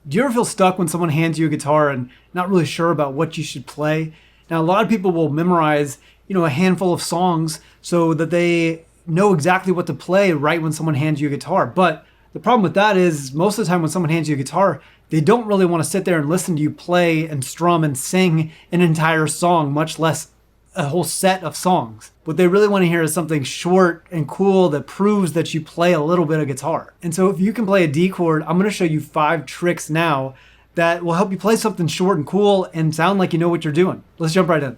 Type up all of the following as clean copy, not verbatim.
Do you ever feel stuck when someone hands you a guitar and not really sure about what you should play? Now, a lot of people will memorize, a handful of songs so that they know exactly what to play right when someone hands you a guitar. But the problem with that is most of the time when someone hands you a guitar, they don't really want to sit there and listen to you play and strum and sing an entire song, much less a whole set of songs. What they really want to hear is something short and cool that proves that you play a little bit of guitar. And so if you can play a D chord, I'm going to show you 5 tricks now that will help you play something short and cool and sound like you know what you're doing. Let's jump right in.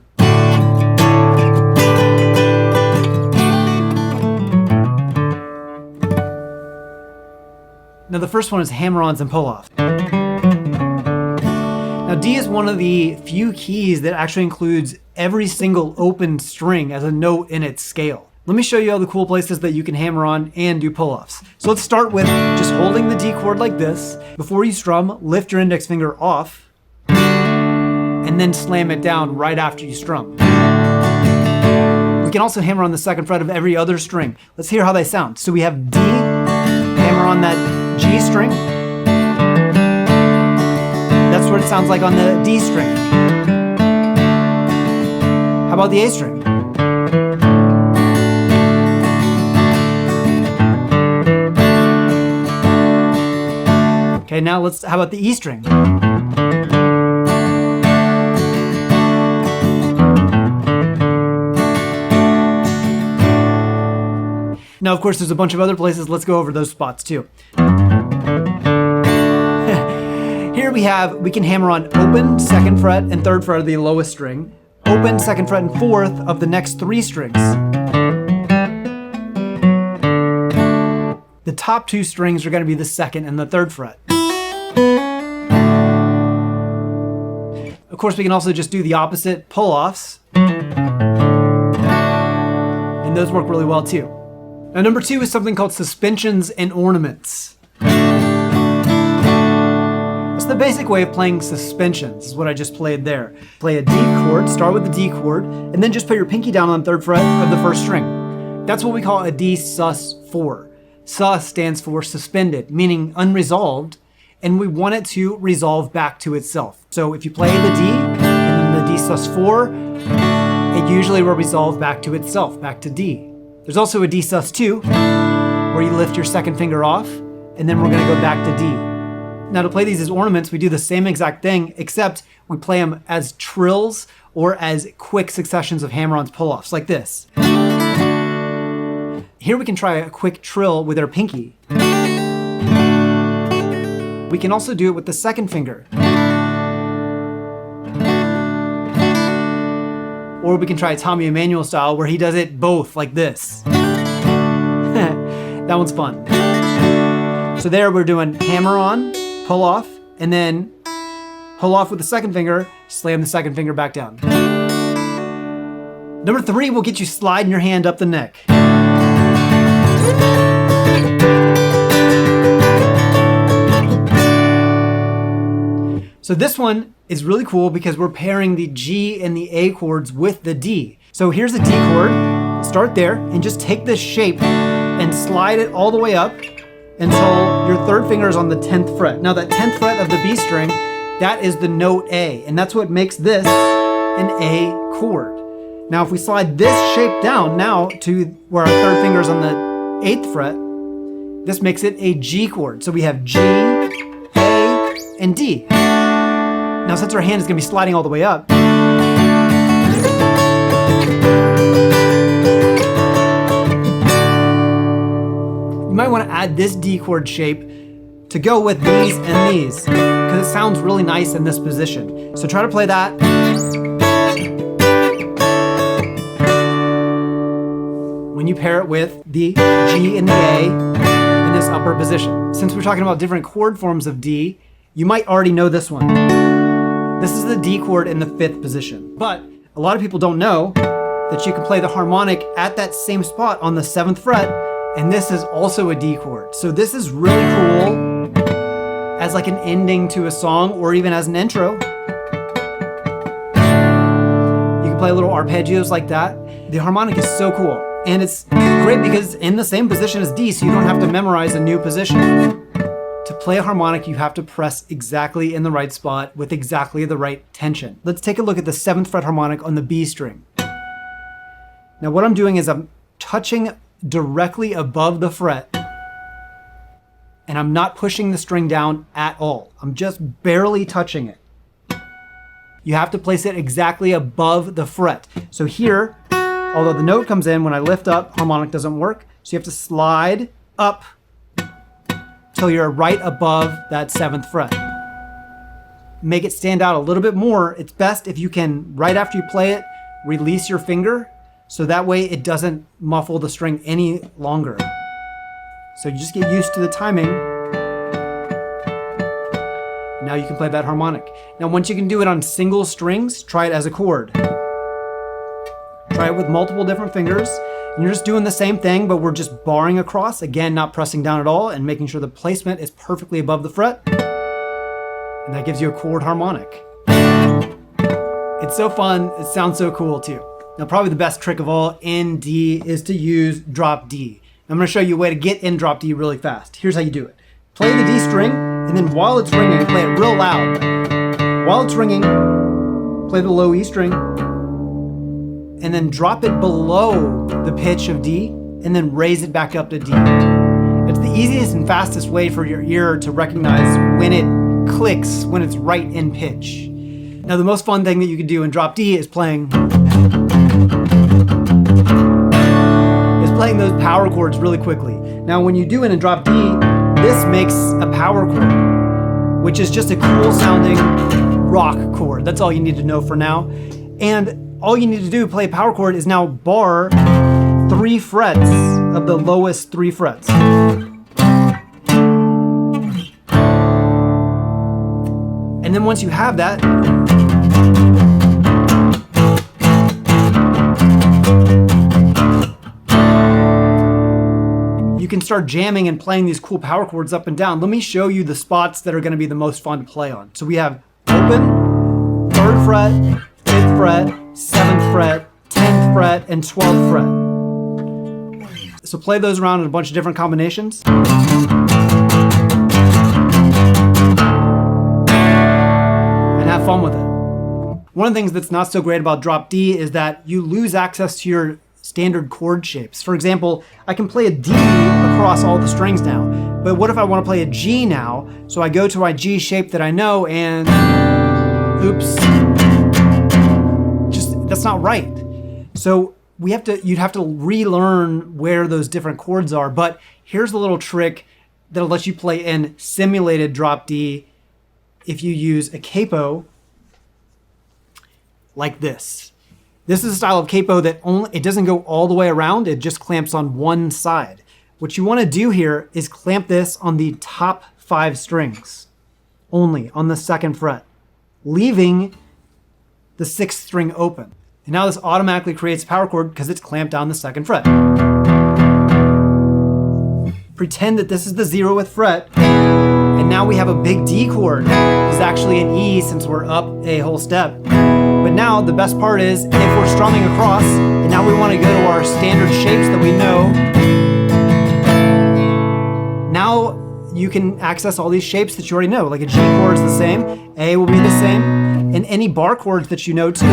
Now the first one is hammer-ons and pull-offs. Now D is one of the few keys that actually includes every single open string as a note in its scale. Let me show you all the cool places that you can hammer on and do pull-offs. So let's start with just holding the D chord like this. Before you strum, lift your index finger off and then slam it down right after you strum. We can also hammer on the second fret of every other string. Let's hear how they sound. So we have D, hammer on that G string. That's what it sounds like on the D string. How about the A string? Okay, now how about the E string? Now, of course, there's a bunch of other places. Let's go over those spots too. Here we can hammer on open, second fret, and third fret of the lowest string, open, second fret, and fourth of the next 3 strings. The top 2 strings are going to be the second and the third fret. Of course, we can also just do the opposite, pull-offs. And those work really well too. Now, number 2 is something called suspensions and ornaments. It's the basic way of playing suspensions, is what I just played there. Play a D chord, start with the D chord, and then just put your pinky down on the 3rd fret of the 1st string. That's what we call a D sus4. Sus stands for suspended, meaning unresolved, and we want it to resolve back to itself. So if you play the D, and then the D sus4, it usually will resolve back to itself, back to D. There's also a D sus2, where you lift your second finger off, and then we're going to go back to D. Now to play these as ornaments, we do the same exact thing, except we play them as trills or as quick successions of hammer-ons, pull-offs, like this. Here we can try a quick trill with our pinky. We can also do it with the second finger. Or we can try Tommy Emmanuel style, where he does it both, like this. That one's fun. So there we're doing hammer on, pull off, and then pull off with the second finger, slam the second finger back down. Number 3 will get you sliding your hand up the neck. So this one is really cool because we're pairing the G and the A chords with the D. So here's the D chord, start there, and just take this shape and slide it all the way up until your 3rd finger is on the 10th fret. Now that 10th fret of the B string, that is the note A, and that's what makes this an A chord. Now if we slide this shape down now to where our 3rd finger is on the 8th fret, this makes it a G chord. So we have G, A, and D. Now since our hand is going to be sliding all the way up, you might want to add this D chord shape to go with these and these, because it sounds really nice in this position. So try to play that. When you pair it with the G and the A in this upper position. Since we're talking about different chord forms of D, you might already know this one. This is the D chord in the 5th position. But a lot of people don't know that you can play the harmonic at that same spot on the 7th fret, and this is also a D chord. So this is really cool as like an ending to a song or even as an intro. You can play little arpeggios like that. The harmonic is so cool. And it's great because it's in the same position as D, so you don't have to memorize a new position. To play a harmonic, you have to press exactly in the right spot with exactly the right tension. Let's take a look at the 7th fret harmonic on the B string. Now what I'm doing is I'm touching directly above the fret, and I'm not pushing the string down at all. I'm just barely touching it. You have to place it exactly above the fret. So here, although the note comes in, when I lift up, harmonic doesn't work. So you have to slide up till you're right above that 7th fret. Make it stand out a little bit more. It's best if you can, right after you play it, release your finger, so that way it doesn't muffle the string any longer. So you just get used to the timing. Now you can play that harmonic. Now once you can do it on single strings, try it as a chord. Try it with multiple different fingers. And you're just doing the same thing, but we're just barring across. Again, not pressing down at all and making sure the placement is perfectly above the fret. And that gives you a chord harmonic. It's so fun, it sounds so cool too. Now probably the best trick of all in D is to use drop D. I'm gonna show you a way to get in drop D really fast. Here's how you do it. Play the D string, and then while it's ringing, play it real loud. While it's ringing, play the low E string, and then drop it below the pitch of D, and then raise it back up to D. It's the easiest and fastest way for your ear to recognize when it clicks, when it's right in pitch. Now the most fun thing that you can do in drop D is playing those power chords really quickly. Now when you do it in drop D, this makes a power chord, which is just a cool sounding rock chord. That's all you need to know for now. And all you need to do to play a power chord is now bar 3 frets of the lowest 3 frets. And then once you have that, you can start jamming and playing these cool power chords up and down. Let me show you the spots that are going to be the most fun to play on. So we have open, 3rd fret, 5th fret, 7th fret, 10th fret, and 12th fret. So play those around in a bunch of different combinations. And have fun with it. One of the things that's not so great about drop D is that you lose access to your standard chord shapes. For example, I can play a D across all the strings now, but what if I want to play a G now? So I go to my G shape that I know and oops, that's not right. So you'd have to relearn where those different chords are, but here's a little trick that'll let you play in simulated drop D if you use a capo like this. This is a style of capo that it doesn't go all the way around, it just clamps on one side. What you want to do here is clamp this on the top 5 strings, only on the 2nd fret, leaving the 6th string open. And now this automatically creates a power chord because it's clamped down the 2nd fret. Pretend that this is the 0th fret, and now we have a big D chord. It's actually an E since we're up a whole step. But now the best part is if we're strumming across and now we want to go to our standard shapes that we know, now you can access all these shapes that you already know. Like a G chord is the same, A will be the same, and any bar chords that you know too.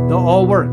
They'll all work.